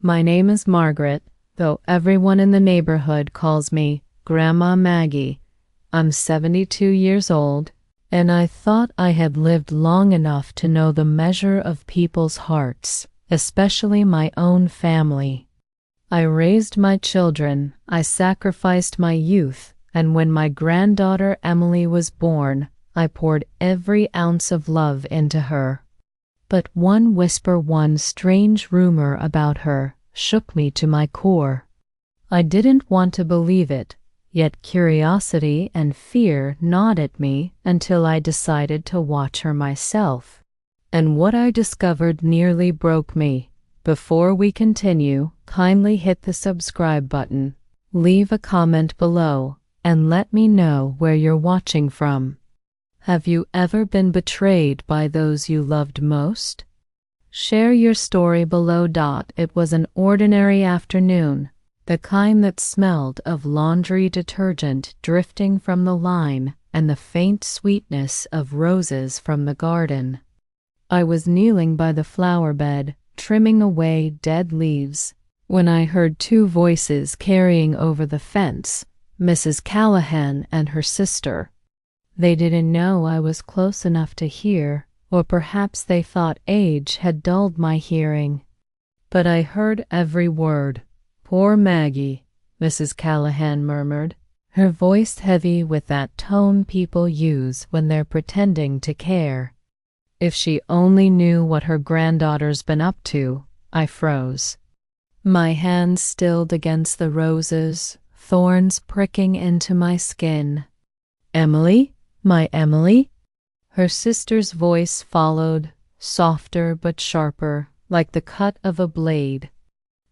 My name is Margaret, though everyone in the neighborhood calls me Grandma Maggie. I'm 72 years old, and I thought I had lived long enough to know the measure of people's hearts, especially my own family. I raised my children, I sacrificed my youth, and when my granddaughter Emily was born, I poured every ounce of love into her. But one strange rumor about her shook me to my core. I didn't want to believe it, yet curiosity and fear gnawed at me until I decided to watch her myself. And what I discovered nearly broke me. Before we continue, kindly hit the subscribe button, leave a comment below, and let me know where you're watching from. Have you ever been betrayed by those you loved most? Share your story below. It was an ordinary afternoon, the kind that smelled of laundry detergent drifting from the line and the faint sweetness of roses from the garden. I was kneeling by the flower bed, trimming away dead leaves, when I heard two voices carrying over the fence, Mrs. Callahan and her sister. They didn't know I was close enough to hear, or perhaps they thought age had dulled my hearing. But I heard every word. "Poor Maggie," Mrs. Callahan murmured, her voice heavy with that tone people use when they're pretending to care. If she only knew what her granddaughter's been up to. I froze. My hands stilled against the roses, thorns pricking into my skin. "Emily? My Emily?" Her sister's voice followed, softer but sharper, like the cut of a blade.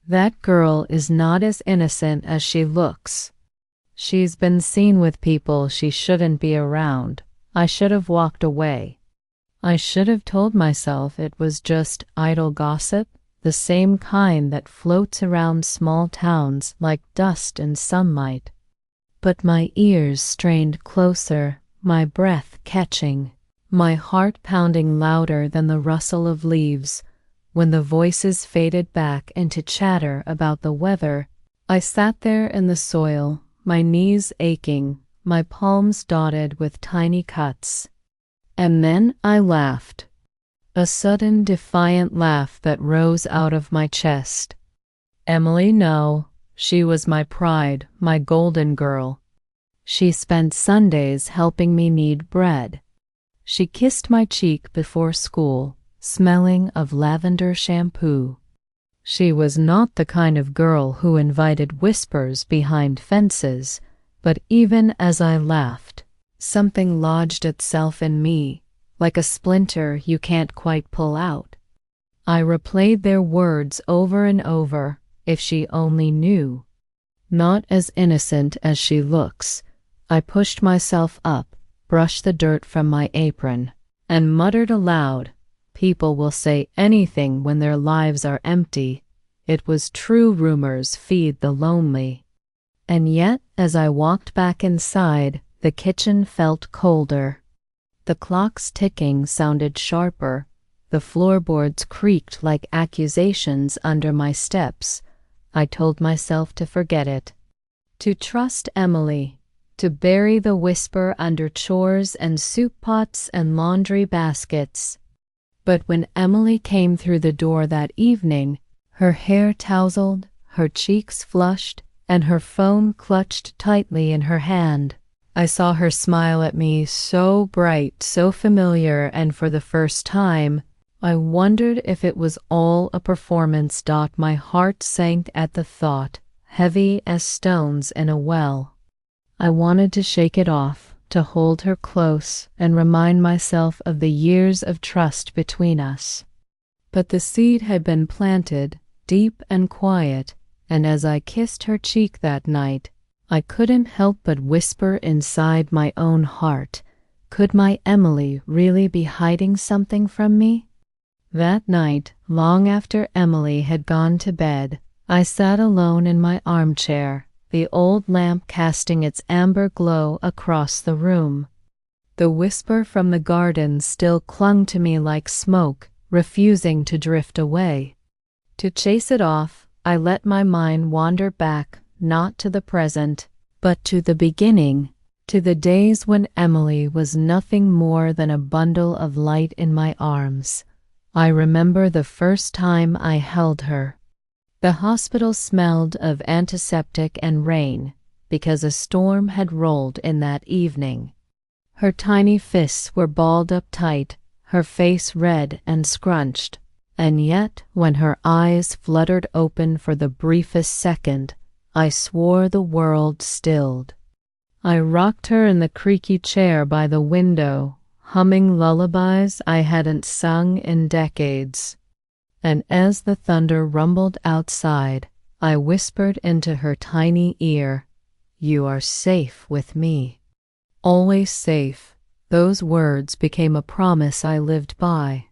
"That girl is not as innocent as she looks. She's been seen with people she shouldn't be around. I should have walked away. I should have told myself it was just idle gossip, the same kind that floats around small towns like dust in sunlight. But my ears strained closer, my breath catching, my heart pounding louder than the rustle of leaves. When the voices faded back into chatter about the weather, I sat there in the soil, my knees aching, my palms dotted with tiny cuts. And then I laughed. A sudden defiant laugh that rose out of my chest. Emily, no. She was my pride, my golden girl. She spent Sundays helping me knead bread. She kissed my cheek before school, smelling of lavender shampoo. She was not the kind of girl who invited whispers behind fences, but even as I laughed, something lodged itself in me, like a splinter you can't quite pull out. I replayed their words over and over. If she only knew. Not as innocent as she looks. I pushed myself up, brushed the dirt from my apron, and muttered aloud, "People will say anything when their lives are empty. It was true rumors feed the lonely." And yet, as I walked back inside, the kitchen felt colder. The clock's ticking sounded sharper. The floorboards creaked like accusations under my steps. I told myself to forget it, to trust Emily, to bury the whisper under chores and soup pots and laundry baskets. But when Emily came through the door that evening, her hair tousled, her cheeks flushed, and her phone clutched tightly in her hand, I saw her smile at me, so bright, so familiar, and for the first time, I wondered if it was all a performance. My heart sank at the thought, heavy as stones in a well. I wanted to shake it off, to hold her close and remind myself of the years of trust between us. But the seed had been planted, deep and quiet, and as I kissed her cheek that night, I couldn't help but whisper inside my own heart, could my Emily really be hiding something from me? That night, long after Emily had gone to bed, I sat alone in my armchair, the old lamp casting its amber glow across the room. The whisper from the garden still clung to me like smoke, refusing to drift away. To chase it off, I let my mind wander back, not to the present, but to the beginning, to the days when Emily was nothing more than a bundle of light in my arms. I remember the first time I held her. The hospital smelled of antiseptic and rain, because a storm had rolled in that evening. Her tiny fists were balled up tight, her face red and scrunched, and yet when her eyes fluttered open for the briefest second, I swore the world stilled. I rocked her in the creaky chair by the window, humming lullabies I hadn't sung in decades. And as the thunder rumbled outside, I whispered into her tiny ear, "You are safe with me." Always safe. Those words became a promise I lived by.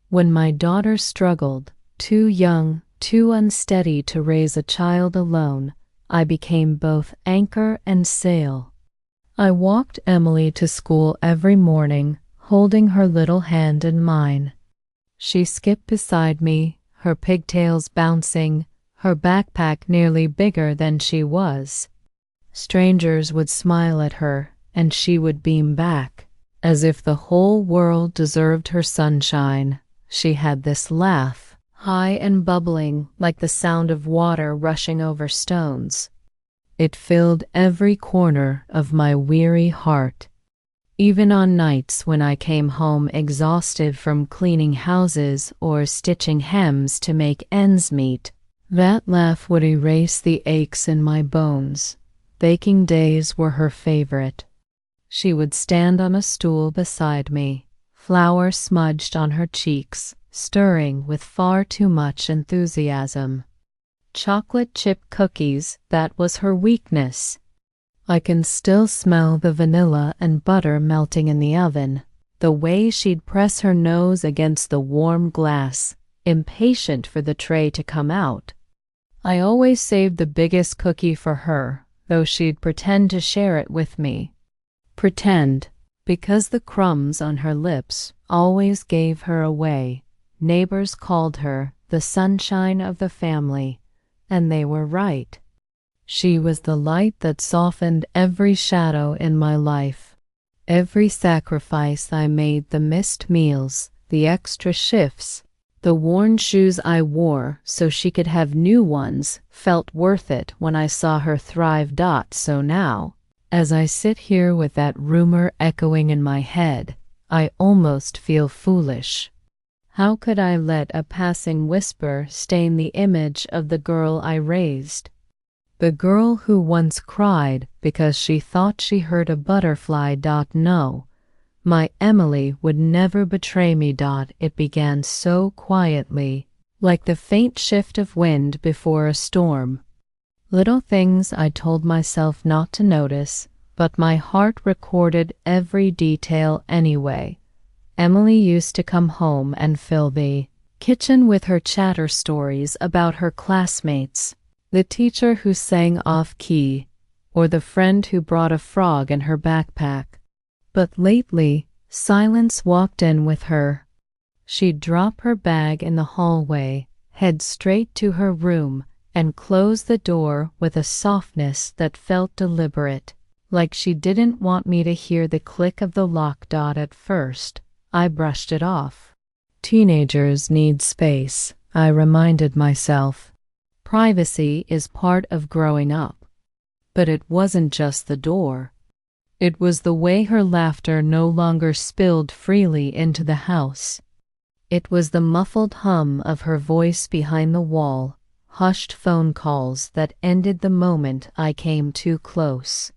When my daughter struggled, too young, too unsteady to raise a child alone, I became both anchor and sail. I walked Emily to school every morning, holding her little hand in mine. She skipped beside me, her pigtails bouncing, her backpack nearly bigger than she was. Strangers would smile at her, and she would beam back, as if the whole world deserved her sunshine. She had this laugh, high and bubbling like the sound of water rushing over stones. It filled every corner of my weary heart. Even on nights when I came home exhausted from cleaning houses or stitching hems to make ends meet, that laugh would erase the aches in my bones. Baking days were her favorite. She would stand on a stool beside me, flour smudged on her cheeks, stirring with far too much enthusiasm. Chocolate chip cookies, that was her weakness. I can still smell the vanilla and butter melting in the oven, the way she'd press her nose against the warm glass, impatient for the tray to come out. I always saved the biggest cookie for her, though she'd pretend to share it with me. Pretend, because the crumbs on her lips always gave her away. Neighbors called her the sunshine of the family, and they were right. She was the light that softened every shadow in my life. Every sacrifice I made, the missed meals, the extra shifts, the worn shoes I wore so she could have new ones, felt worth it when I saw her thrive. So now, as I sit here with that rumor echoing in my head, I almost feel foolish. How could I let a passing whisper stain the image of the girl I raised? The girl who once cried because she thought she heard a butterfly. No, my Emily would never betray me. It began so quietly, like the faint shift of wind before a storm. Little things I told myself not to notice, but my heart recorded every detail anyway. Emily used to come home and fill the kitchen with her chatter stories about her classmates, the teacher who sang off-key, or the friend who brought a frog in her backpack. But lately, silence walked in with her. She'd drop her bag in the hallway, head straight to her room, and close the door with a softness that felt deliberate, like she didn't want me to hear the click of the lock. At first, I brushed it off. Teenagers need space, I reminded myself. Privacy is part of growing up. But it wasn't just the door. It was the way her laughter no longer spilled freely into the house. It was the muffled hum of her voice behind the wall, hushed phone calls that ended the moment I came too close.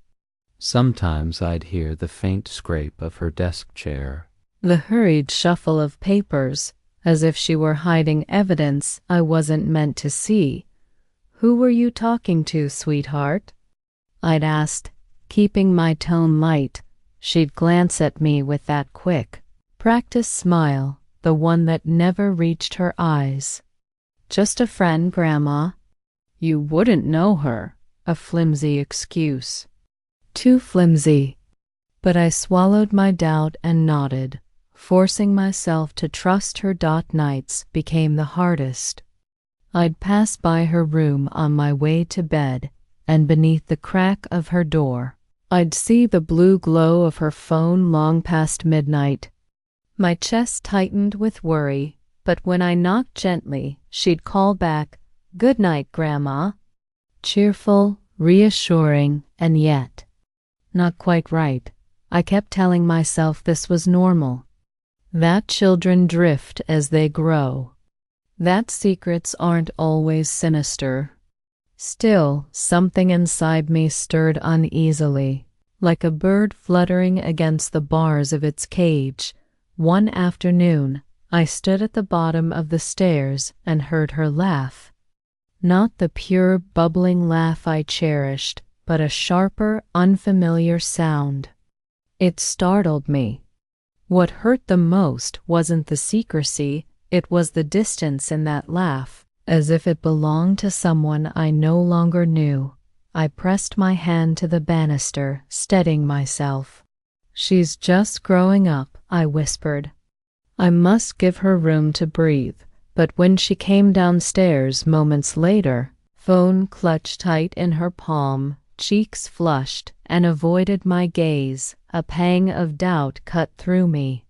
Sometimes I'd hear the faint scrape of her desk chair, the hurried shuffle of papers, as if she were hiding evidence I wasn't meant to see. "Who were you talking to, sweetheart?" I'd asked, keeping my tone light. She'd glance at me with that quick, practiced smile, the one that never reached her eyes. "Just a friend, Grandma." "You wouldn't know her." A flimsy excuse. Too flimsy. But I swallowed my doubt and nodded. Forcing myself to trust her. Nights became the hardest. I'd pass by her room on my way to bed, and beneath the crack of her door, I'd see the blue glow of her phone long past midnight. My chest tightened with worry, but when I knocked gently, she'd call back, "Good night, Grandma." Cheerful, reassuring, and yet not quite right. I kept telling myself this was normal, that children drift as they grow, that secrets aren't always sinister. Still, something inside me stirred uneasily, like a bird fluttering against the bars of its cage. One afternoon, I stood at the bottom of the stairs and heard her laugh. Not the pure, bubbling laugh I cherished, but a sharper, unfamiliar sound. It startled me. What hurt the most wasn't the secrecy, it was the distance in that laugh, as if it belonged to someone I no longer knew. I pressed my hand to the banister, steadying myself. "She's just growing up," I whispered. I must give her room to breathe, but when she came downstairs moments later, phone clutched tight in her palm, cheeks flushed, and avoided my gaze, a pang of doubt cut through me.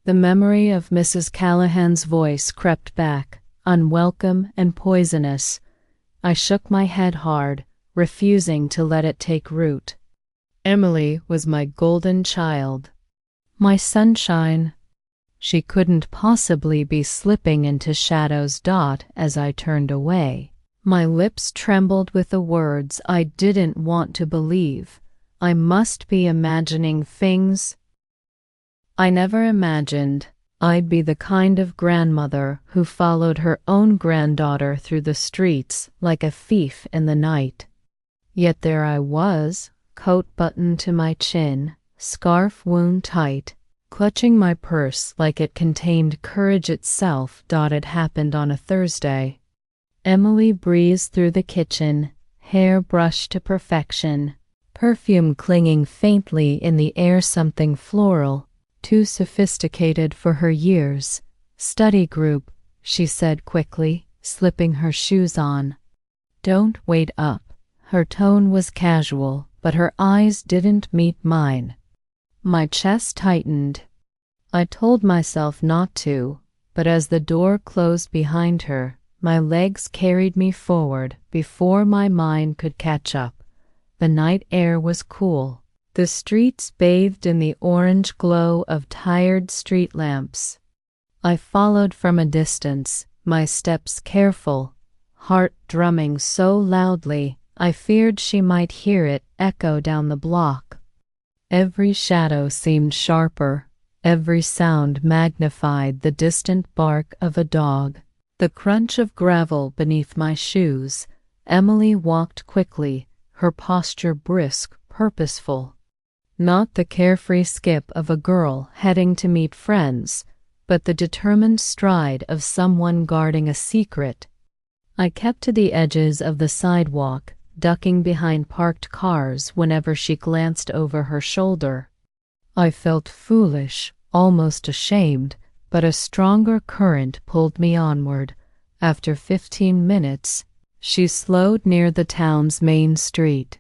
The memory of Mrs. Callahan's voice crept back, unwelcome and poisonous. I shook my head hard, refusing to let it take root. Emily was my golden child, my sunshine. She couldn't possibly be slipping into shadows. As I turned away, my lips trembled with the words I didn't want to believe. I must be imagining things I never imagined. I'd be the kind of grandmother who followed her own granddaughter through the streets like a thief in the night. Yet there I was, coat buttoned to my chin, scarf wound tight, clutching my purse like it contained courage itself. It happened on a Thursday. Emily breezed through the kitchen, hair brushed to perfection, perfume clinging faintly in the air, something floral, too sophisticated for her years. "Study group," she said quickly, slipping her shoes on. "Don't wait up." Her tone was casual, but her eyes didn't meet mine. My chest tightened. I told myself not to, but as the door closed behind her, my legs carried me forward before my mind could catch up. The night air was cool, the streets bathed in the orange glow of tired street lamps. I followed from a distance, my steps careful, heart drumming so loudly I feared she might hear it echo down the block. Every shadow seemed sharper, every sound magnified: the distant bark of a dog, the crunch of gravel beneath my shoes. Emily walked quickly, her posture brisk, purposeful. Not the carefree skip of a girl heading to meet friends, but the determined stride of someone guarding a secret. I kept to the edges of the sidewalk, ducking behind parked cars whenever she glanced over her shoulder. I felt foolish, almost ashamed, but a stronger current pulled me onward. After 15 minutes, she slowed near the town's main street.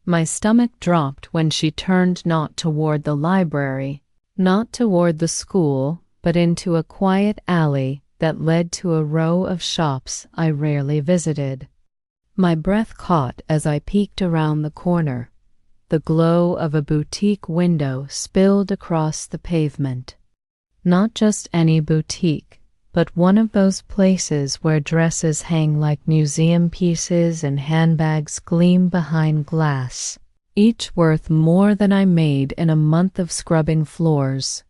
My stomach dropped when she turned, not toward the library, not toward the school, but into a quiet alley that led to a row of shops I rarely visited. My breath caught as I peeked around the corner. The glow of a boutique window spilled across the pavement. Not just any boutique, but one of those places where dresses hang like museum pieces and handbags gleam behind glass, each worth more than I made in a month of scrubbing floors.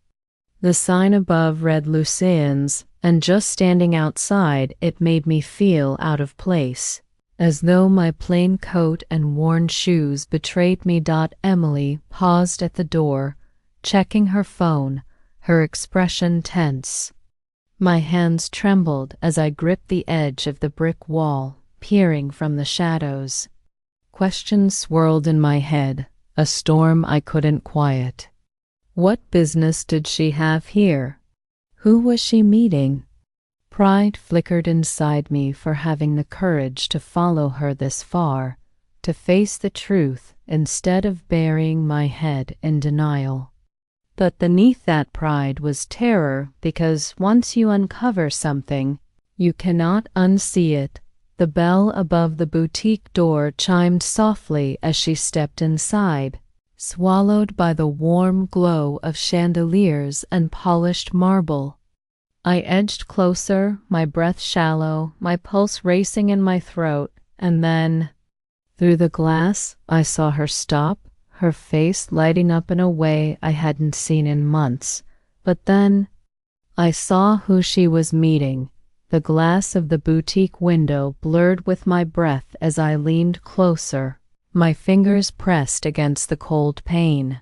The sign above read Lucien's, and just standing outside it made me feel out of place, as though my plain coat and worn shoes betrayed me. Emily paused at the door, checking her phone, her expression tense. My hands trembled as I gripped the edge of the brick wall, peering from the shadows. Questions swirled in my head, a storm I couldn't quiet. What business did she have here? Who was she meeting? Pride flickered inside me for having the courage to follow her this far, to face the truth instead of burying my head in denial. But beneath that pride was terror, because once you uncover something, you cannot unsee it. The bell above the boutique door chimed softly as she stepped inside, swallowed by the warm glow of chandeliers and polished marble. I edged closer, my breath shallow, my pulse racing in my throat, and then, through the glass, I saw her stop, her face lighting up in a way I hadn't seen in months. But then, I saw who she was meeting. The glass of the boutique window blurred with my breath as I leaned closer, my fingers pressed against the cold pane.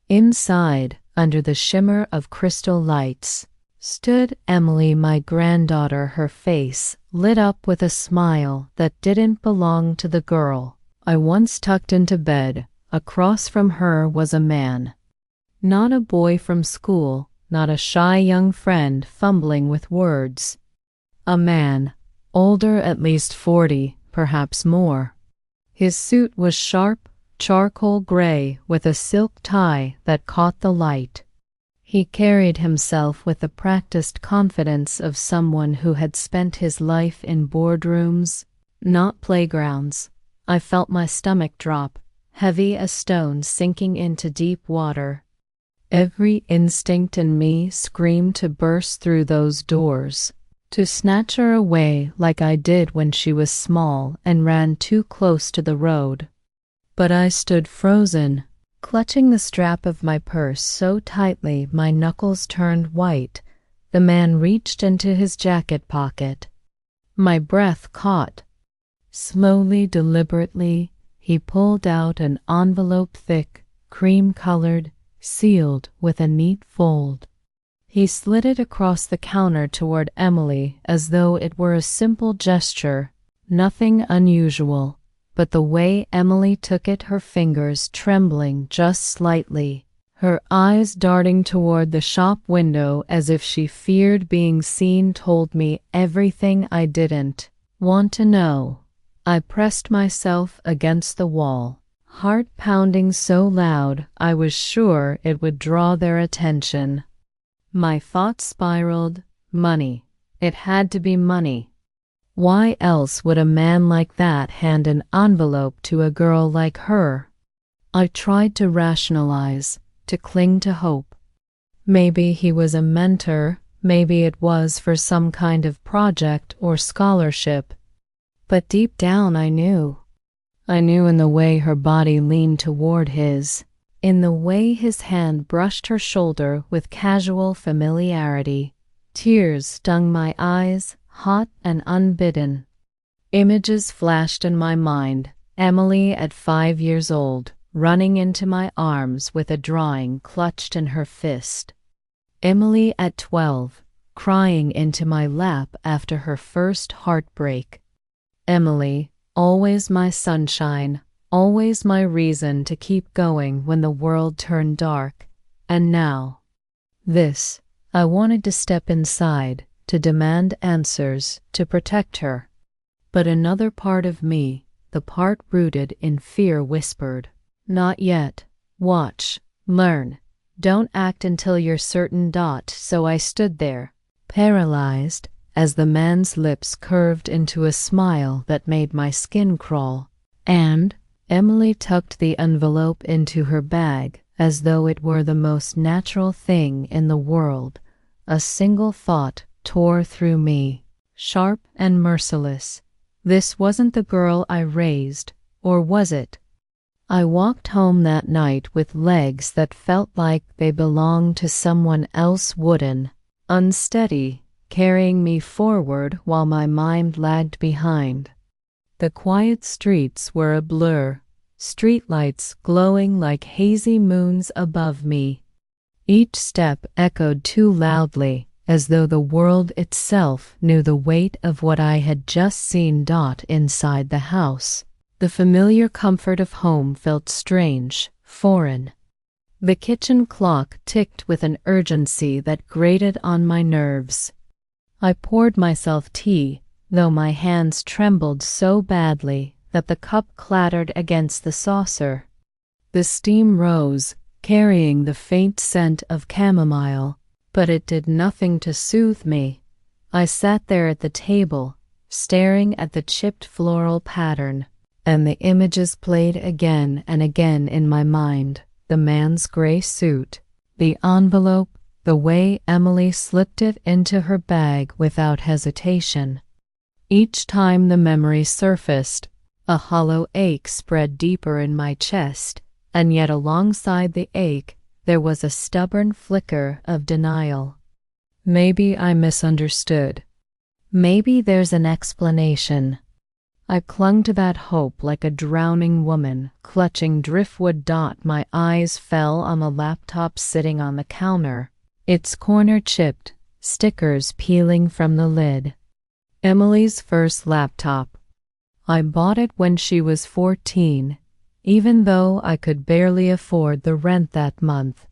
Inside, under the shimmer of crystal lights, stood Emily, my granddaughter, her face lit up with a smile that didn't belong to the girl I once tucked into bed. Across from her was a man. Not a boy from school, not a shy young friend fumbling with words. A man, older at least 40, perhaps more. His suit was sharp, charcoal gray with a silk tie that caught the light. He carried himself with the practiced confidence of someone who had spent his life in boardrooms, not playgrounds. I felt my stomach drop, heavy as stones sinking into deep water. Every instinct in me screamed to burst through those doors, to snatch her away like I did when she was small and ran too close to the road. But I stood frozen, clutching the strap of my purse so tightly my knuckles turned white. The man reached into his jacket pocket. My breath caught. Slowly, deliberately, he pulled out an envelope, thick, cream-colored, sealed with a neat fold. He slid it across the counter toward Emily as though it were a simple gesture, nothing unusual. But the way Emily took it, her fingers trembling just slightly, her eyes darting toward the shop window as if she feared being seen, told me everything I didn't want to know. I pressed myself against the wall, heart pounding so loud I was sure it would draw their attention. My thoughts spiraled. Money. It had to be money. Why else would a man like that hand an envelope to a girl like her? I tried to rationalize, to cling to hope. Maybe he was a mentor, maybe it was for some kind of project or scholarship. But deep down I knew. I knew in the way her body leaned toward his, in the way his hand brushed her shoulder with casual familiarity. Tears stung my eyes, hot and unbidden. Images flashed in my mind. Emily at 5 years old, running into my arms with a drawing clutched in her fist. Emily at 12, crying into my lap after her first heartbreak. Emily, always my sunshine, always my reason to keep going when the world turned dark. And now, this. I wanted to step inside, to demand answers, to protect her. But another part of me, the part rooted in fear, whispered, "Not yet. Watch. Learn. Don't act until you're certain." So I stood there, paralyzed, as the man's lips curved into a smile that made my skin crawl. And Emily tucked the envelope into her bag as though it were the most natural thing in the world. A single thought tore through me, sharp and merciless. This wasn't the girl I raised, or was it? I walked home that night with legs that felt like they belonged to someone else, wooden, unsteady, carrying me forward while my mind lagged behind. The quiet streets were a blur, streetlights glowing like hazy moons above me. Each step echoed too loudly, as though the world itself knew the weight of what I had just seen. Inside the house, the familiar comfort of home felt strange, foreign. The kitchen clock ticked with an urgency that grated on my nerves. I poured myself tea, though my hands trembled so badly that the cup clattered against the saucer. The steam rose, carrying the faint scent of chamomile, but it did nothing to soothe me. I sat there at the table, staring at the chipped floral pattern, and the images played again and again in my mind. The man's gray suit, the envelope, the way Emily slipped it into her bag without hesitation. Each time the memory surfaced, a hollow ache spread deeper in my chest, and yet alongside the ache there was a stubborn flicker of denial. Maybe I misunderstood. Maybe there's an explanation. I clung to that hope like a drowning woman, clutching driftwood. My eyes fell on the laptop sitting on the counter, its corner chipped, stickers peeling from the lid. Emily's first laptop. I bought it when she was 14, even though I could barely afford the rent that month.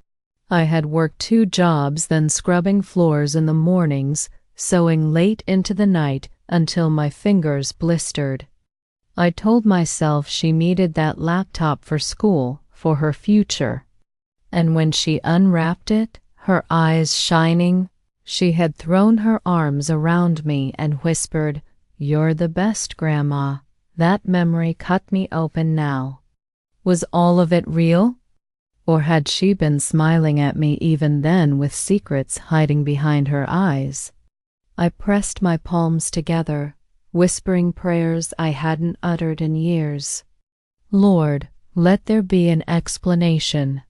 I had worked 2 jobs, then scrubbing floors in the mornings, sewing late into the night until my fingers blistered. I told myself she needed that laptop for school, for her future. And when she unwrapped it, her eyes shining, she had thrown her arms around me and whispered, "You're the best, Grandma." That memory cut me open now. Was all of it real? Or had she been smiling at me even then with secrets hiding behind her eyes? I pressed my palms together, whispering prayers I hadn't uttered in years. Lord, let there be an explanation.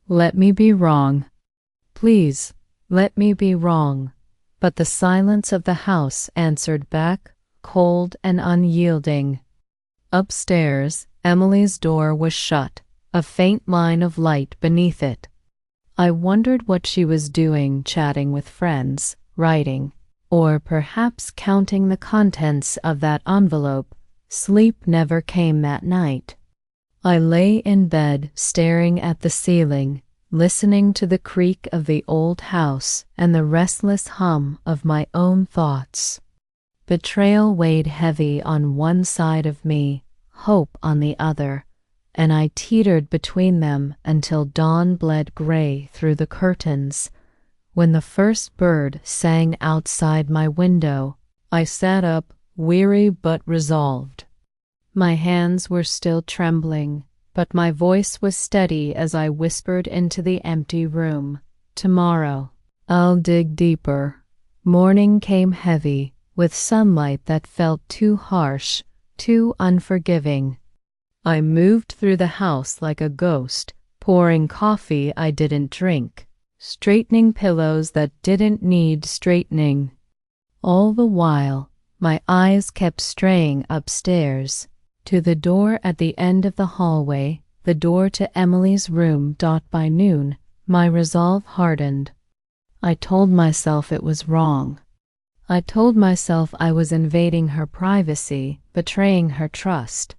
Let me be wrong. Please, let me be wrong. But the silence of the house answered back, cold and unyielding. Upstairs, Emily's door was shut, a faint line of light beneath it. I wondered what she was doing, chatting with friends, writing, or perhaps counting the contents of that envelope. Sleep never came that night. I lay in bed, staring at the ceiling, listening to the creak of the old house and the restless hum of my own thoughts. Betrayal weighed heavy on one side of me, hope on the other, and I teetered between them until dawn bled gray through the curtains. When the first bird sang outside my window, I sat up, weary but resolved. My hands were still trembling, but my voice was steady as I whispered into the empty room, "Tomorrow, I'll dig deeper." Morning came heavy, with sunlight that felt too harsh, too unforgiving. I moved through the house like a ghost, pouring coffee I didn't drink, straightening pillows that didn't need straightening. All the while, my eyes kept straying upstairs, to the door at the end of the hallway, the door to Emily's room. By noon, my resolve hardened. I told myself it was wrong. I told myself I was invading her privacy, betraying her trust.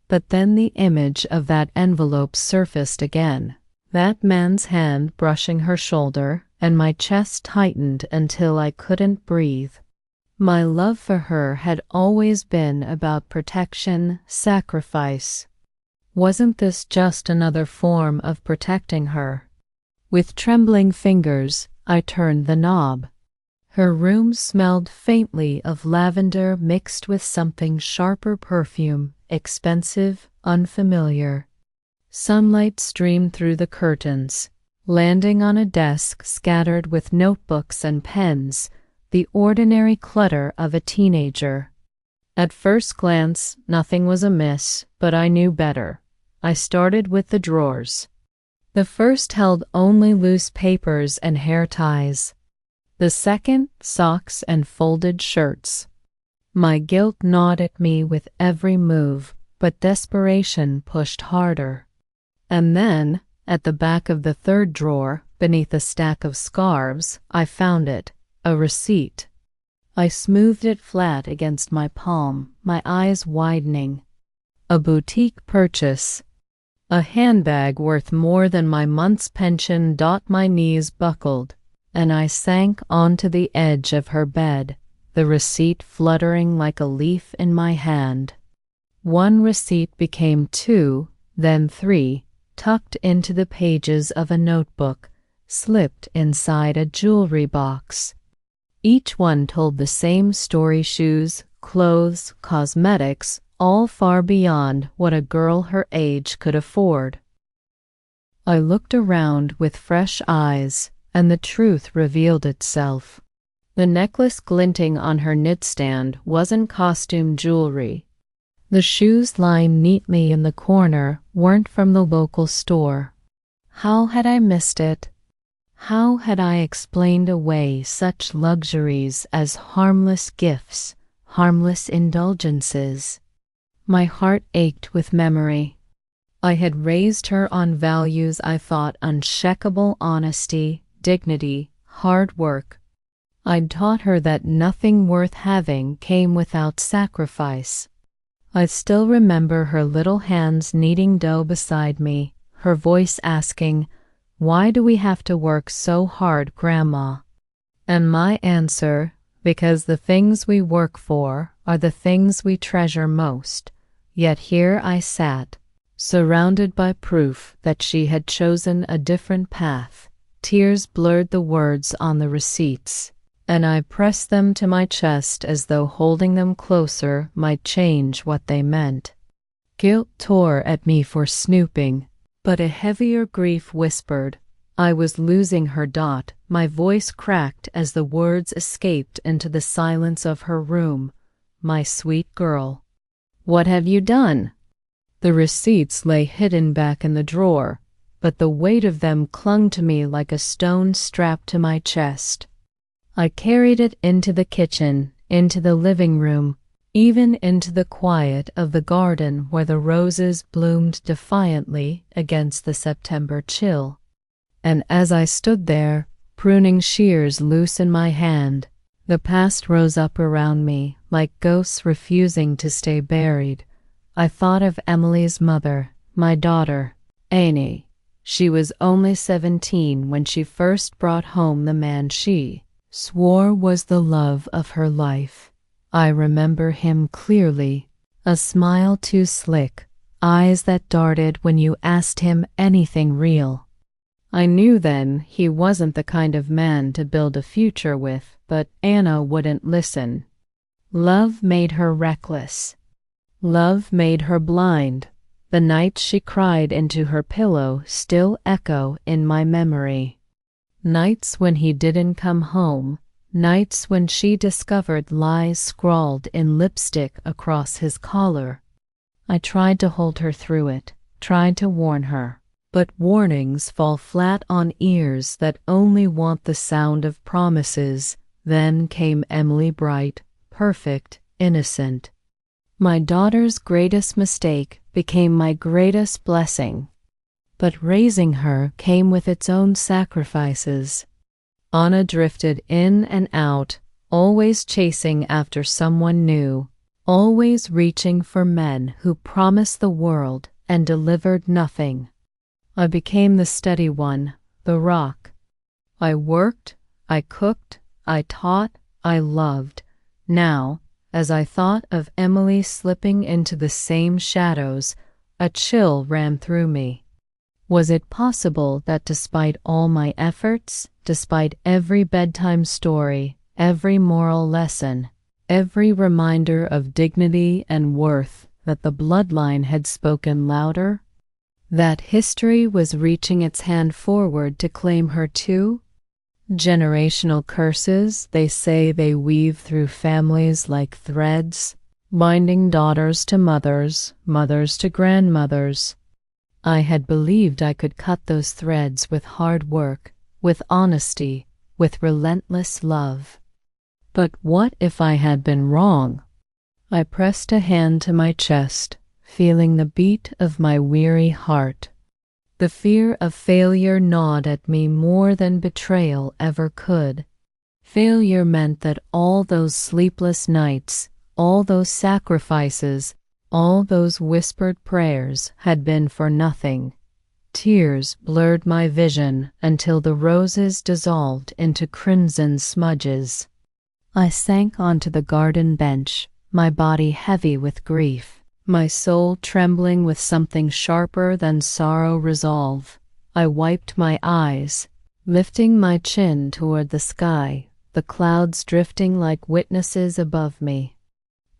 But then the image of that envelope surfaced again, that man's hand brushing her shoulder, and my chest tightened until I couldn't breathe. My love for her had always been about protection, sacrifice. Wasn't this just another form of protecting her? With trembling fingers, I turned the knob. Her room smelled faintly of lavender mixed with something sharper perfume, expensive, unfamiliar. Sunlight streamed through the curtains, landing on a desk scattered with notebooks and pens, the ordinary clutter of a teenager. At first glance, nothing was amiss, but I knew better. I started with the drawers. The first held only loose papers and hair ties. The second, socks and folded shirts. My guilt gnawed at me with every move, but desperation pushed harder. And then, at the back of the third drawer, beneath a stack of scarves, I found it, a receipt. I smoothed it flat against my palm, my eyes widening. A boutique purchase. A handbag worth more than my month's pension. My knees buckled. and I sank onto the edge of her bed, the receipt fluttering like a leaf in my hand. One receipt became two, then three, tucked into the pages of a notebook, slipped inside a jewelry box. Each one told the same story: shoes, clothes, cosmetics, all far beyond what a girl her age could afford. I looked around with fresh eyes, and the truth revealed itself. The necklace glinting on her nightstand wasn't costume jewelry. The shoes lying neatly in the corner weren't from the local store. How had I missed it? How had I explained away such luxuries as harmless gifts, harmless indulgences? My heart ached with memory. I had raised her on values I thought unshakable: honesty, dignity, hard work. I'd taught her that nothing worth having came without sacrifice. I still remember her little hands kneading dough beside me, her voice asking, "Why do we have to work so hard, Grandma?" And my answer, because the things we work for are the things we treasure most. Yet here I sat, surrounded by proof that she had chosen a different path. Tears blurred the words on the receipts, and I pressed them to my chest as though holding them closer might change what they meant. Guilt tore at me for snooping, but a heavier grief whispered. I was losing her. My voice cracked as the words escaped into the silence of her room. "My sweet girl, what have you done?" The receipts lay hidden back in the drawer, but the weight of them clung to me like a stone strapped to my chest. I carried it into the kitchen, into the living room, even into the quiet of the garden where the roses bloomed defiantly against the September chill. And as I stood there, pruning shears loose in my hand, the past rose up around me like ghosts refusing to stay buried. I thought of Emily's mother, my daughter, Annie. She was only 17 when she first brought home the man she swore was the love of her life. I remember him clearly, a smile too slick, eyes that darted when you asked him anything real. I knew then he wasn't the kind of man to build a future with, but Anna wouldn't listen. Love made her reckless. Love made her blind. The nights she cried into her pillow still echo in my memory. Nights when he didn't come home, nights when she discovered lies scrawled in lipstick across his collar. I tried to hold her through it, tried to warn her, but warnings fall flat on ears that only want the sound of promises. Then came Emily, bright, perfect, innocent. My daughter's greatest mistake became my greatest blessing. But raising her came with its own sacrifices. Anna drifted in and out, always chasing after someone new, always reaching for men who promised the world and delivered nothing. I became the steady one, the rock. I worked, I cooked, I taught, I loved. Now, as I thought of Emily slipping into the same shadows, a chill ran through me. Was it possible that despite all my efforts, despite every bedtime story, every moral lesson, every reminder of dignity and worth, that the bloodline had spoken louder? That history was reaching its hand forward to claim her too? Generational curses, they say, they weave through families like threads, binding daughters to mothers, mothers to grandmothers. I had believed I could cut those threads with hard work, with honesty, with relentless love. But what if I had been wrong? I pressed a hand to my chest, feeling the beat of my weary heart. The fear of failure gnawed at me more than betrayal ever could. Failure meant that all those sleepless nights, all those sacrifices, all those whispered prayers had been for nothing. Tears blurred my vision until the roses dissolved into crimson smudges. I sank onto the garden bench, my body heavy with grief, my soul trembling with something sharper than sorrow resolve. I wiped my eyes, lifting my chin toward the sky, the clouds drifting like witnesses above me.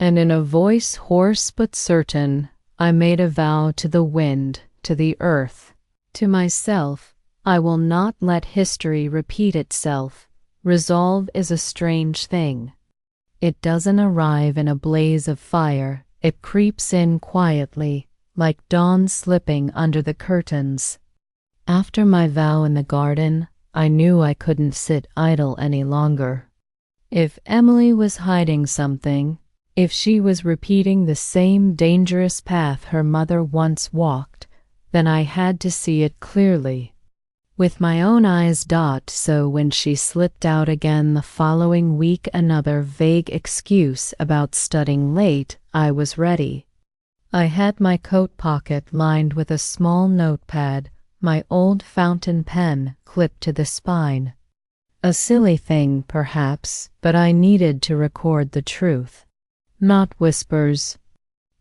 And in a voice hoarse but certain, I made a vow to the wind, to the earth, to myself. I will not let history repeat itself. Resolve is a strange thing. It doesn't arrive in a blaze of fire. It creeps in quietly, like dawn slipping under the curtains. After my vow in the garden, I knew I couldn't sit idle any longer. If Emily was hiding something, if she was repeating the same dangerous path her mother once walked, then I had to see it clearly. With my own eyes so when she slipped out again the following week another vague excuse about studying late, I was ready. I had my coat pocket lined with a small notepad, my old fountain pen clipped to the spine. A silly thing, perhaps, but I needed to record the truth. Not whispers,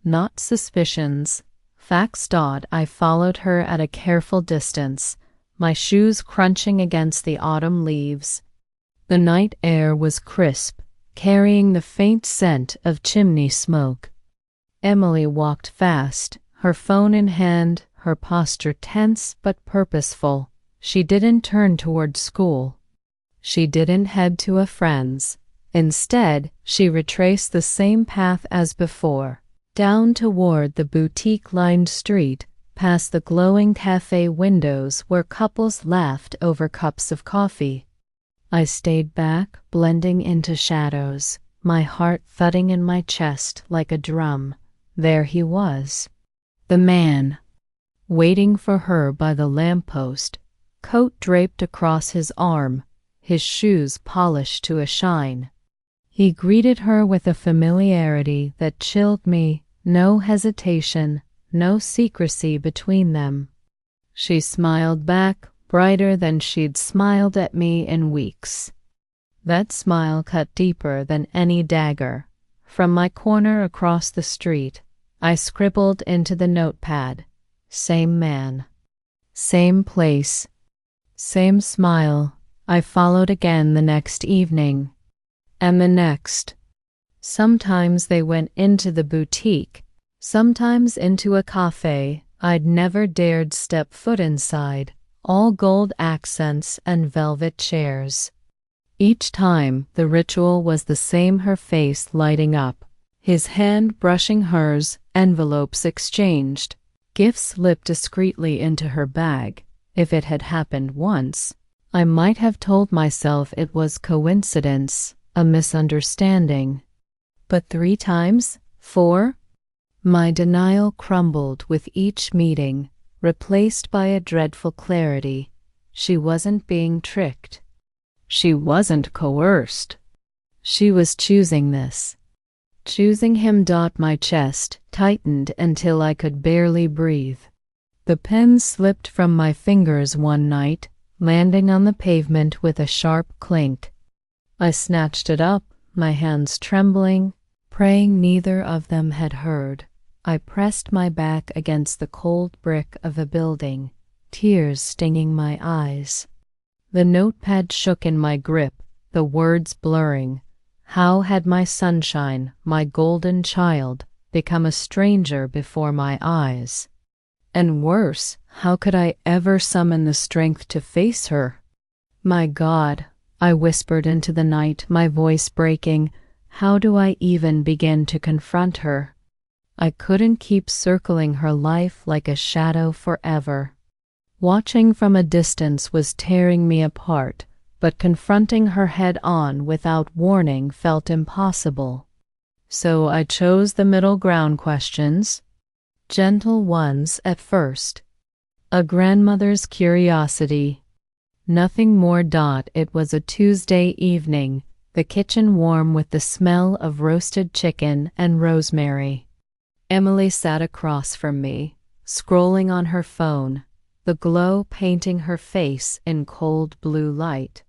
not suspicions. Facts. I followed her at a careful distance, my shoes crunching against the autumn leaves. The night air was crisp, carrying the faint scent of chimney smoke. Emily walked fast, her phone in hand, her posture tense but purposeful. She didn't turn toward school. She didn't head to a friend's. Instead, she retraced the same path as before, down toward the boutique-lined street, past the glowing cafe windows where couples laughed over cups of coffee. I stayed back, blending into shadows, my heart thudding in my chest like a drum. There he was, the man, waiting for her by the lamppost, coat draped across his arm, his shoes polished to a shine. He greeted her with a familiarity that chilled me, no hesitation, no secrecy between them. She smiled back, brighter than she'd smiled at me in weeks. That smile cut deeper than any dagger. From my corner across the street, I scribbled into the notepad, "Same man, same place, same smile." I followed again the next evening, and the next. Sometimes they went into the boutique, sometimes into a cafe I'd never dared step foot inside, all gold accents and velvet chairs. Each time the ritual was the same, her face lighting up, his hand brushing hers, envelopes exchanged, gifts slipped discreetly into her bag. If it had happened once, I might have told myself it was coincidence, a misunderstanding. But 3 times? 4? My denial crumbled with each meeting, replaced by a dreadful clarity. She wasn't being tricked. She wasn't coerced. She was choosing this. Choosing him. My chest tightened until I could barely breathe. The pen slipped from my fingers one night, landing on the pavement with a sharp clink. I snatched it up, my hands trembling, praying neither of them had heard. I pressed my back against the cold brick of a building, tears stinging my eyes. The notepad shook in my grip, the words blurring. How had my sunshine, my golden child, become a stranger before my eyes? And worse, how could I ever summon the strength to face her? My God, I whispered into the night, my voice breaking, how do I even begin to confront her? I couldn't keep circling her life like a shadow forever. Watching from a distance was tearing me apart, but confronting her head-on without warning felt impossible. So I chose the middle ground questions, gentle ones at first. A grandmother's curiosity. Nothing more. It was a Tuesday evening, the kitchen warm with the smell of roasted chicken and rosemary. Emily sat across from me, scrolling on her phone. the glow painting her face in cold blue light.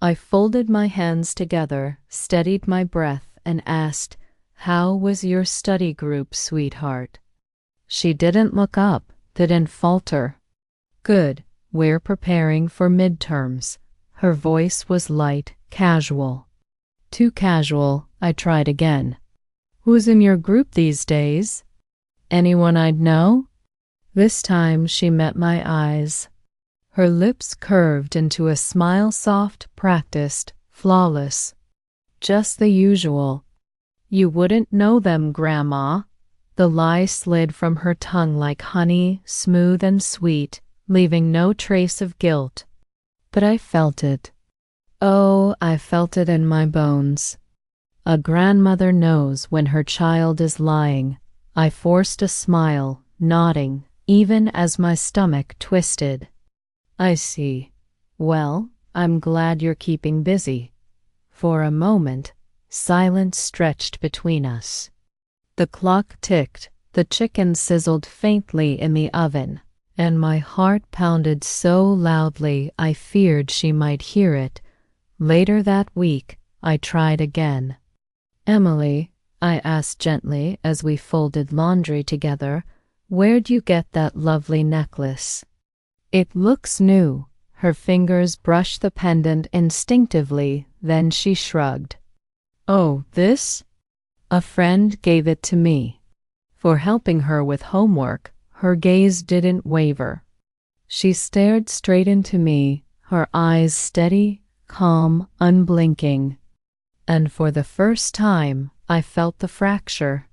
I folded my hands together, steadied my breath, and asked, "How was your study group, sweetheart?" She didn't look up, didn't falter. "Good, we're preparing for midterms." Her voice was light, casual. Too casual, I tried again. "Who's in your group these days? Anyone I'd know?" This time she met my eyes. Her lips curved into a smile, soft, practiced, flawless. "Just the usual." "You wouldn't know them, Grandma." The lie slid from her tongue like honey, smooth and sweet, leaving no trace of guilt. But I felt it. Oh, I felt it in my bones. A grandmother knows when her child is lying. I forced a smile, nodding, even as my stomach twisted. "I see. Well, I'm glad you're keeping busy." For a moment, silence stretched between us. The clock ticked, the chicken sizzled faintly in the oven, and my heart pounded so loudly I feared she might hear it. Later that week, I tried again. "Emily," I asked gently as we folded laundry together, "where'd you get that lovely necklace?" "It looks new." Her fingers brushed the pendant instinctively, then she shrugged. "Oh, this? A friend gave it to me." For helping her with homework, her gaze didn't waver. She stared straight into me, her eyes steady, calm, unblinking. And for the first time, I felt the fracture.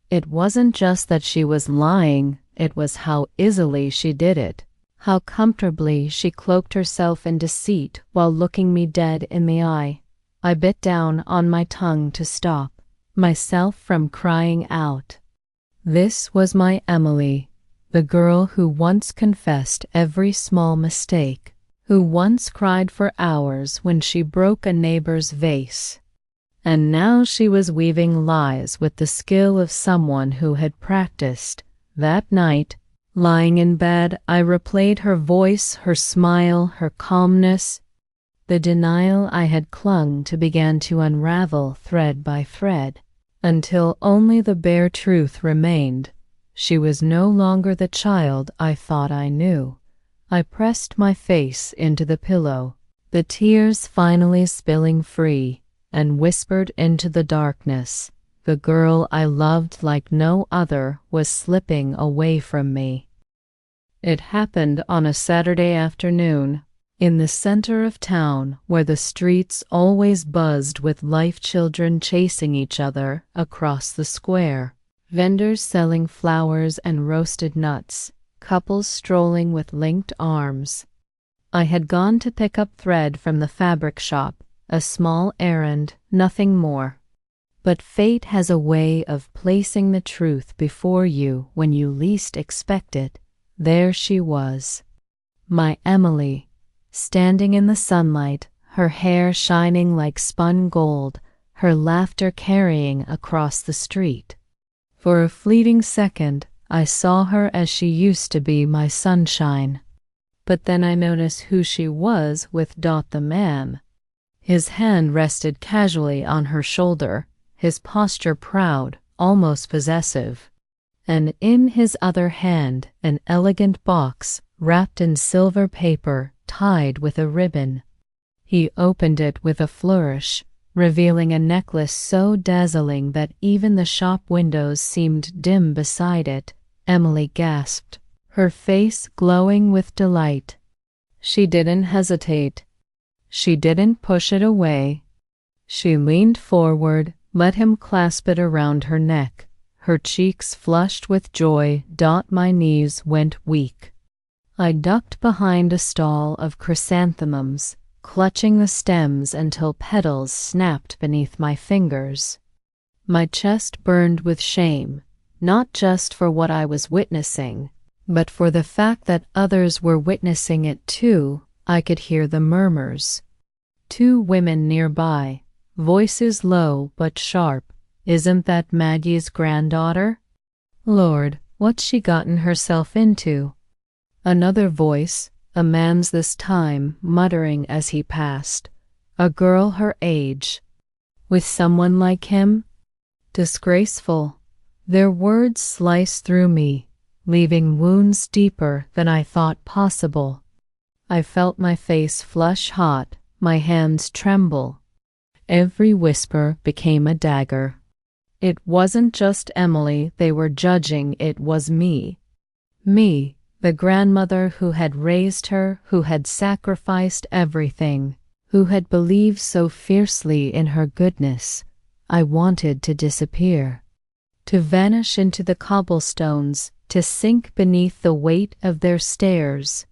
It wasn't just that she was lying, it was how easily she did it. How comfortably she cloaked herself in deceit while looking me dead in the eye. I bit down on my tongue to stop myself from crying out. This was my Emily, the girl who once confessed every small mistake, who once cried for hours when she broke a neighbor's vase. And now she was weaving lies with the skill of someone who had practiced. That night, lying in bed, I replayed her voice, her smile, her calmness. The denial I had clung to began to unravel thread by thread, until only the bare truth remained. She was no longer the child I thought I knew. I pressed my face into the pillow, the tears finally spilling free, and whispered into the darkness. The girl I loved like no other was slipping away from me. It happened on a Saturday afternoon, in the center of town where the streets always buzzed with life children chasing each other across the square, vendors selling flowers and roasted nuts, couples strolling with linked arms. I had gone to pick up thread from the fabric shop, a small errand, nothing more. But fate has a way of placing the truth before you when you least expect it. There she was, my Emily, standing in the sunlight, her hair shining like spun gold, her laughter carrying across the street. For a fleeting second, I saw her as she used to be, my sunshine. But then I noticed who she was with Dot the man. His hand rested casually on her shoulder, his posture proud, almost possessive. And in his other hand, an elegant box wrapped in silver paper, tied with a ribbon. He opened it with a flourish, revealing a necklace so dazzling that even the shop windows seemed dim beside it. Emily gasped, her face glowing with delight. She didn't hesitate. She didn't push it away. She leaned forward, let him clasp it around her neck. Her cheeks flushed with joy. Dot, my knees went weak. I ducked behind a stall of chrysanthemums, clutching the stems until petals snapped beneath my fingers. My chest burned with shame, not just for what I was witnessing, but for the fact that others were witnessing it too. I could hear the murmurs. Two women nearby, voices low but sharp. "Isn't that Maggie's granddaughter? Lord, what's she gotten herself into?" Another voice, a man's this time, muttering as he passed. A girl her age. With someone like him? Disgraceful. Their words sliced through me, leaving wounds deeper than I thought possible. I felt my face flush hot, my hands tremble. Every whisper became a dagger. It wasn't just Emily they were judging, it was me. Me, the grandmother who had raised her, who had sacrificed everything, who had believed so fiercely in her goodness. I wanted to disappear, to vanish into the cobblestones, to sink beneath the weight of their stares.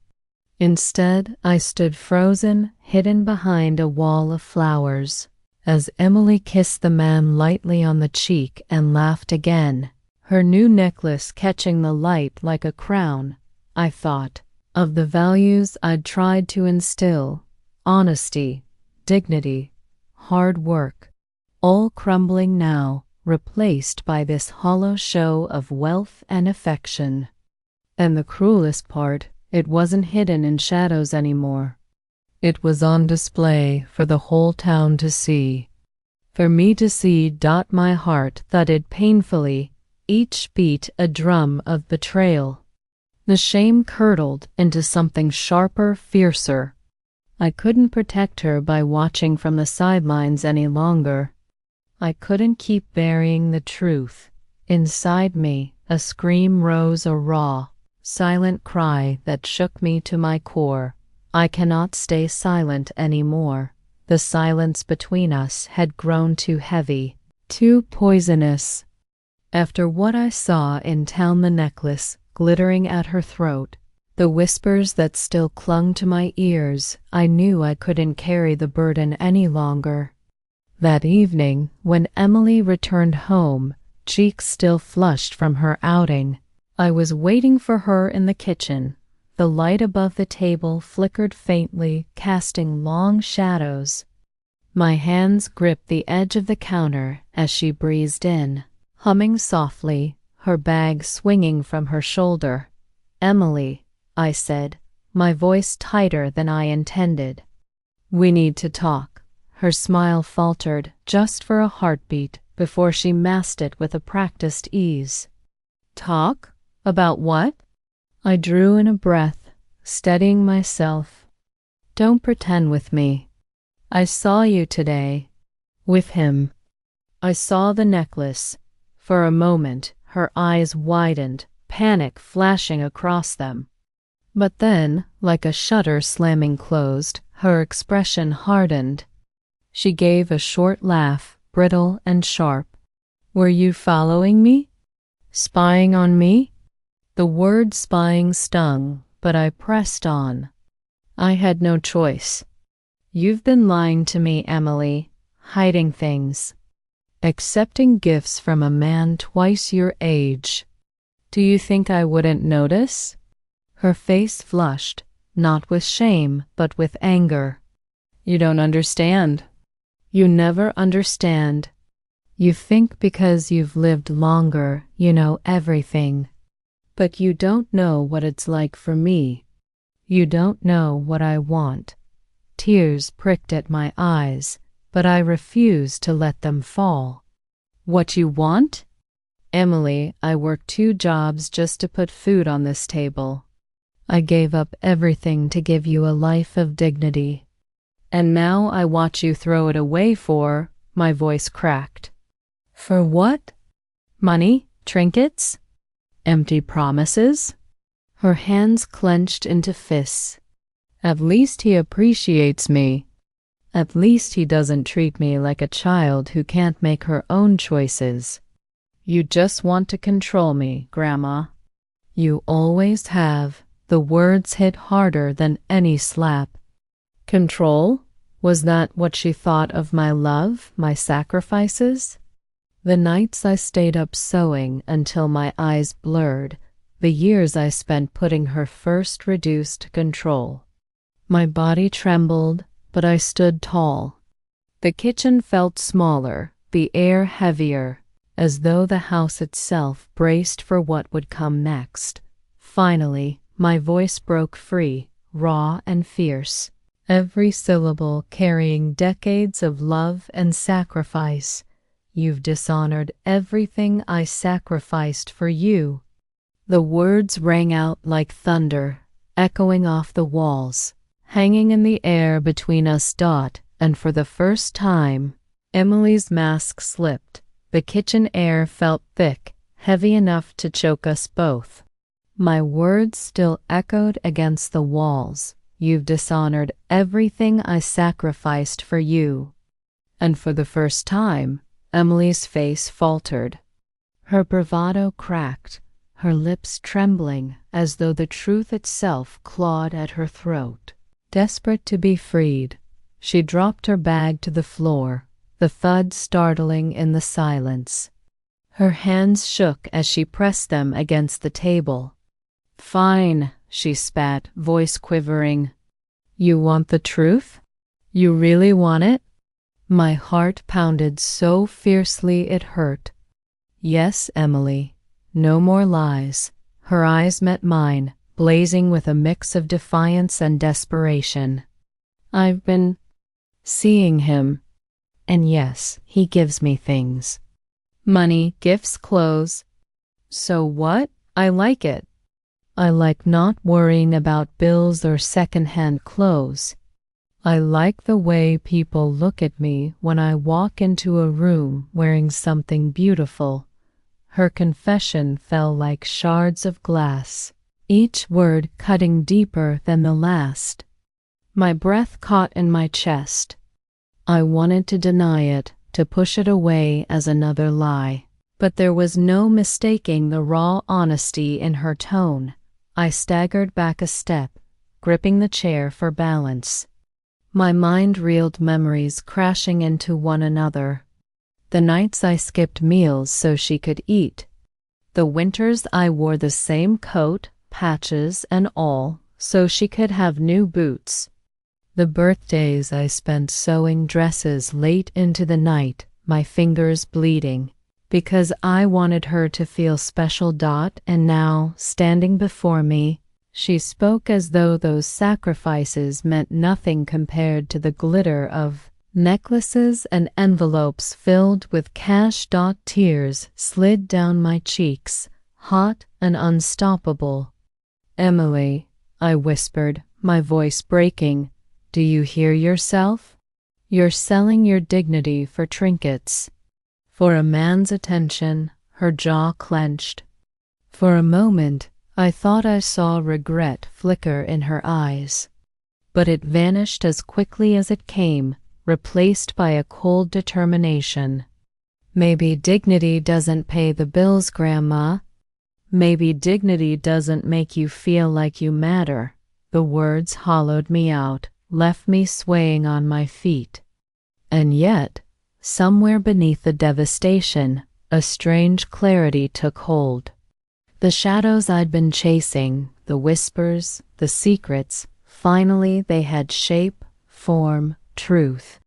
Instead, I stood frozen, hidden behind a wall of flowers, as Emily kissed the man lightly on the cheek and laughed again, her new necklace catching the light like a crown. I thought of the values I'd tried to instill: honesty, dignity, hard work, all crumbling now, replaced by this hollow show of wealth and affection. And the cruelest part, it wasn't hidden in shadows anymore. It was on display for the whole town to see. For me to see. My heart thudded painfully, each beat a drum of betrayal. The shame curdled into something sharper, fiercer. I couldn't protect her by watching from the sidelines any longer. I couldn't keep burying the truth. Inside me, a scream rose, a raw, silent cry that shook me to my core. I cannot stay silent anymore. The silence between us had grown too heavy, too poisonous. After what I saw in town, the necklace glittering at her throat, the whispers that still clung to my ears, I knew I couldn't carry the burden any longer. That evening, when Emily returned home, cheeks still flushed from her outing, I was waiting for her in the kitchen. The light above the table flickered faintly, casting long shadows. My hands gripped the edge of the counter as she breezed in, humming softly, her bag swinging from her shoulder. "Emily," I said, my voice tighter than I intended. "We need to talk." Her smile faltered just for a heartbeat before she masked it with a practiced ease. "Talk? About what?" I drew in a breath, steadying myself. "Don't pretend with me. I saw you today. With him." I saw the necklace. For a moment, her eyes widened, panic flashing across them. But then, like a shutter slamming closed, her expression hardened. She gave a short laugh, brittle and sharp. "Were you following me? Spying on me?" The word spying stung, but I pressed on. "I had no choice. You've been lying to me, Emily, hiding things, accepting gifts from a man twice your age. Do you think I wouldn't notice?" Her face flushed, not with shame, but with anger. "You don't understand. You never understand. You think because you've lived longer, you know everything. But you don't know what it's like for me. You don't know what I want." Tears pricked at my eyes, but I refused to let them fall. "What you want?" "Emily, I worked 2 jobs just to put food on this table. I gave up everything to give you a life of dignity. And now I watch you throw it away for," my voice cracked. "For what? Money? Trinkets? Empty promises?" Her hands clenched into fists. "At least he appreciates me. At least he doesn't treat me like a child who can't make her own choices. You just want to control me, Grandma. You always have." The words hit harder than any slap. Control? Was that what she thought of my love, my sacrifices? The nights I stayed up sewing until my eyes blurred, the years I spent putting her first reduced to control. My body trembled, but I stood tall. The kitchen felt smaller, the air heavier, as though the house itself braced for what would come next. Finally, My voice broke free, raw and fierce, every syllable carrying decades of love and sacrifice. You've dishonored everything I sacrificed for you. The words rang out like thunder, echoing off the walls, hanging in the air between us. And for the first time, Emily's mask slipped. The kitchen air felt thick, heavy enough to choke us both. My words still echoed against the walls. You've dishonored everything I sacrificed for you. And for the first time, Emily's face faltered. Her bravado cracked, her lips trembling as though the truth itself clawed at her throat. Desperate to be freed, she dropped her bag to the floor, the thud startling in the silence. Her hands shook as she pressed them against the table. "Fine," she spat, voice quivering. "You want the truth? You really want it?" My heart pounded so fiercely it hurt. "Yes, Emily. No more lies." Her eyes met mine, blazing with a mix of defiance and desperation. "I've been seeing him. And yes, he gives me things. Money, gifts, clothes. So what? I like it. I like not worrying about bills or second-hand clothes. I like the way people look at me when I walk into a room wearing something beautiful." Her confession fell like shards of glass, each word cutting deeper than the last. My breath caught in my chest. I wanted to deny it, to push it away as another lie. But there was no mistaking the raw honesty in her tone. I staggered back a step, gripping the chair for balance. My mind reeled memories crashing into one another. The nights I skipped meals so she could eat. The winters I wore the same coat, patches and all, so she could have new boots. The birthdays I spent sewing dresses late into the night, my fingers bleeding, because I wanted her to feel special. And now, standing before me, she spoke as though those sacrifices meant nothing compared to the glitter of necklaces and envelopes filled with cash. Tears slid down my cheeks, hot and unstoppable. "Emily," I whispered, my voice breaking, "do you hear yourself? You're selling your dignity for trinkets, for a man's attention." Her jaw clenched. For a moment, I thought I saw regret flicker in her eyes, but it vanished as quickly as it came, replaced by a cold determination. "Maybe dignity doesn't pay the bills, Grandma. Maybe dignity doesn't make you feel like you matter." The words hollowed me out, left me swaying on my feet. And yet, somewhere beneath the devastation, a strange clarity took hold. The shadows I'd been chasing, the whispers, the secrets, finally they had shape, form, truth.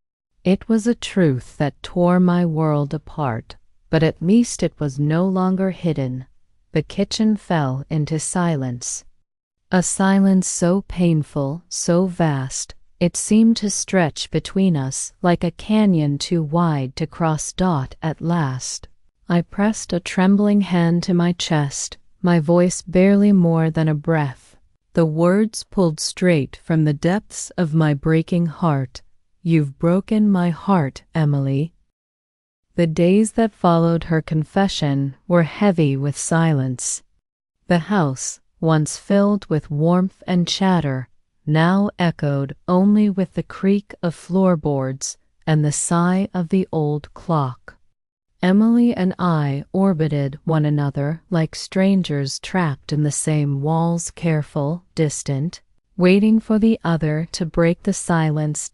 It was a truth that tore my world apart, but at least it was no longer hidden. The kitchen fell into silence. A silence so painful, so vast, it seemed to stretch between us like a canyon too wide to cross. At last, I pressed a trembling hand to my chest, my voice barely more than a breath. The words pulled straight from the depths of my breaking heart. "You've broken my heart, Emily." The days that followed her confession were heavy with silence. The house, once filled with warmth and chatter, now echoed only with the creak of floorboards and the sigh of the old clock. Emily and I orbited one another like strangers trapped in the same walls, careful, distant, waiting for the other to break the silence.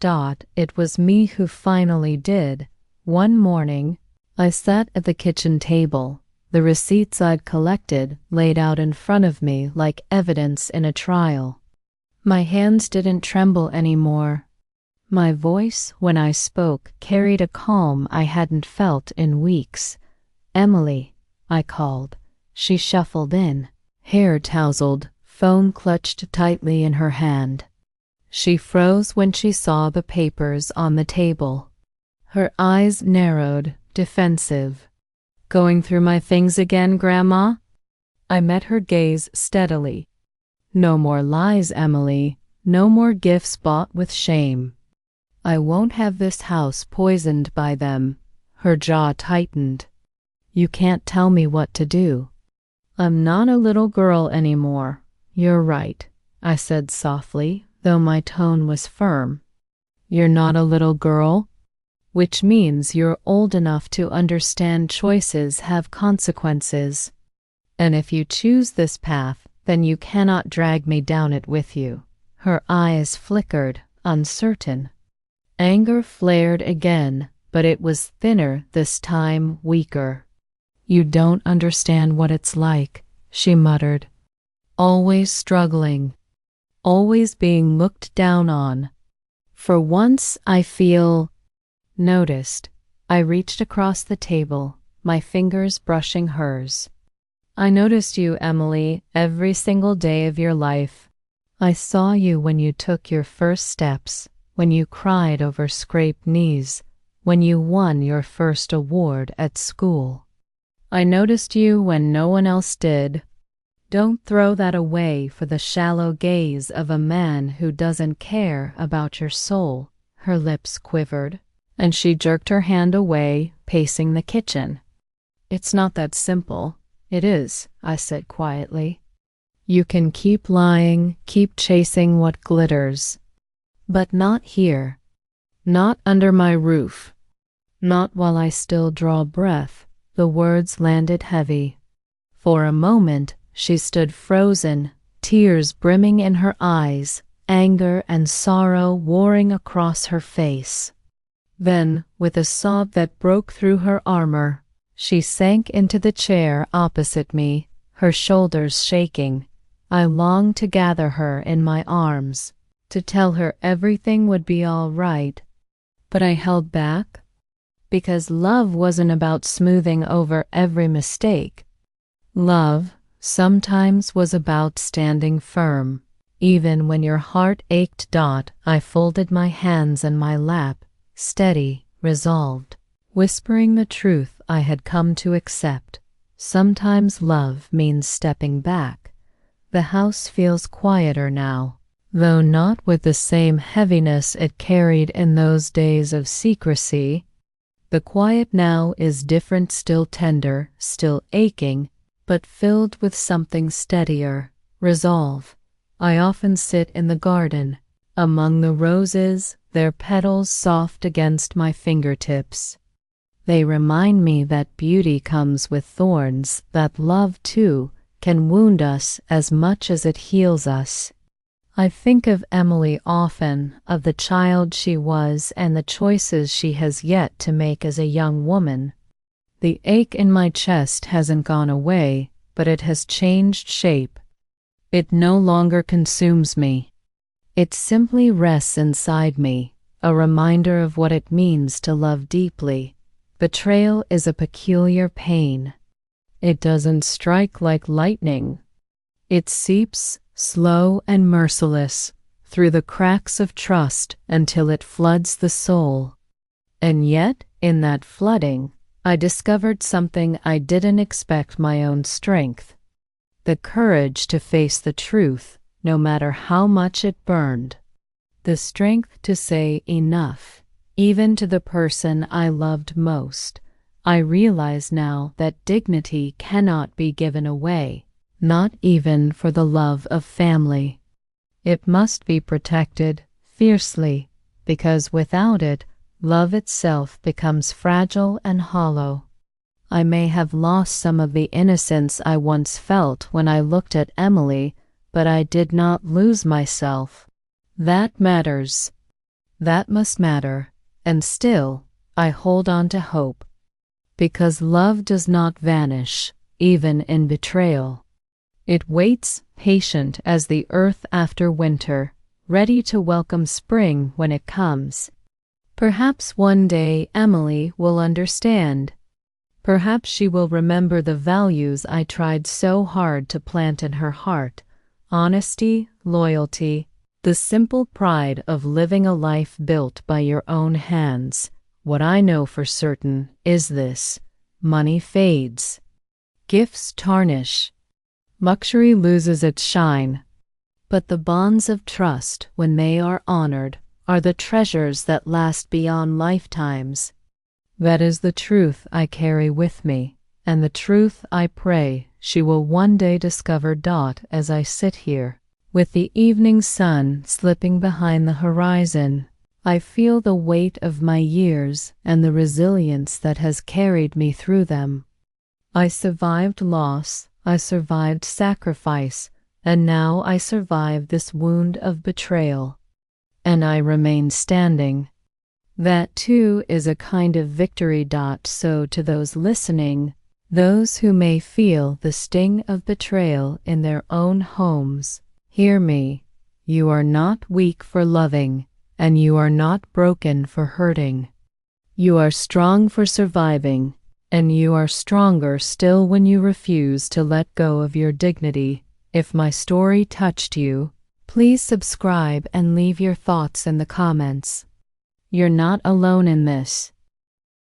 It was me who finally did. One morning, I sat at the kitchen table, the receipts I'd collected laid out in front of me like evidence in a trial. My hands didn't tremble anymore. My voice, when I spoke, carried a calm I hadn't felt in weeks. "Emily," I called. She shuffled in, hair tousled, phone clutched tightly in her hand. She froze when she saw the papers on the table. Her eyes narrowed, defensive. "Going through my things again, Grandma?" I met her gaze steadily. "No more lies, Emily. No more gifts bought with shame. I won't have this house poisoned by them." Her jaw tightened. "You can't tell me what to do." "I'm not a little girl anymore. You're right," I said softly, though my tone was firm. "You're not a little girl? Which means you're old enough to understand choices have consequences. And if you choose this path, then you cannot drag me down it with you." Her eyes flickered, uncertain. Anger flared again, but it was thinner this time, weaker. "You don't understand what it's like," she muttered. "Always struggling. Always being looked down on. For once I feel noticed." I reached across the table, my fingers brushing hers. "I noticed you, Emily, every single day of your life. I saw you when you took your first steps, when you cried over scraped knees, when you won your first award at school. I noticed you when no one else did. Don't throw that away for the shallow gaze of a man who doesn't care about your soul." Her lips quivered, and she jerked her hand away, pacing the kitchen. "It's not that simple." "It is," I said quietly. "You can keep lying, keep chasing what glitters. But not here. Not under my roof. Not while I still draw breath." The words landed heavy. For a moment, she stood frozen, tears brimming in her eyes, anger and sorrow warring across her face. Then, with a sob that broke through her armor, she sank into the chair opposite me, her shoulders shaking. I longed to gather her in my arms, to tell her everything would be all right, but I held back, because love wasn't about smoothing over every mistake. Love sometimes was about standing firm, even when your heart ached. I folded my hands in my lap, steady, resolved, whispering the truth I had come to accept. Sometimes love means stepping back. The house feels quieter now, though not with the same heaviness it carried in those days of secrecy. The quiet now is different, still tender, still aching, but filled with something steadier, resolve. I often sit in the garden, among the roses, their petals soft against my fingertips. They remind me that beauty comes with thorns, that love, too, can wound us as much as it heals us. I think of Emily often, of the child she was and the choices she has yet to make as a young woman. The ache in my chest hasn't gone away, but it has changed shape. It no longer consumes me. It simply rests inside me, a reminder of what it means to love deeply. Betrayal is a peculiar pain. It doesn't strike like lightning. It seeps, slow and merciless, through the cracks of trust until it floods the soul. And yet, in that flooding, I discovered something I didn't expect: my own strength. The courage to face the truth, no matter how much it burned. The strength to say enough, even to the person I loved most. I realize now that dignity cannot be given away, not even for the love of family. It must be protected fiercely, because without it, love itself becomes fragile and hollow. I may have lost some of the innocence I once felt when I looked at Emily, but I did not lose myself. That matters. That must matter. And still, I hold on to hope. Because love does not vanish, even in betrayal. It waits, patient as the earth after winter, ready to welcome spring when it comes. Perhaps one day Emily will understand. Perhaps she will remember the values I tried so hard to plant in her heart, honesty, loyalty, the simple pride of living a life built by your own hands. What I know for certain is this: money fades, gifts tarnish, luxury loses its shine, but the bonds of trust, when they are honored, are the treasures that last beyond lifetimes. That is the truth I carry with me, and the truth I pray she will one day discover. As I sit here, with the evening sun slipping behind the horizon, I feel the weight of my years and the resilience that has carried me through them. I survived loss, I survived sacrifice, and now I survive this wound of betrayal. And I remain standing. That too is a kind of victory. So to those listening, those who may feel the sting of betrayal in their own homes, hear me. You are not weak for loving, and you are not broken for hurting. You are strong for surviving, and you are stronger still when you refuse to let go of your dignity. If my story touched you, please subscribe and leave your thoughts in the comments. You're not alone in this.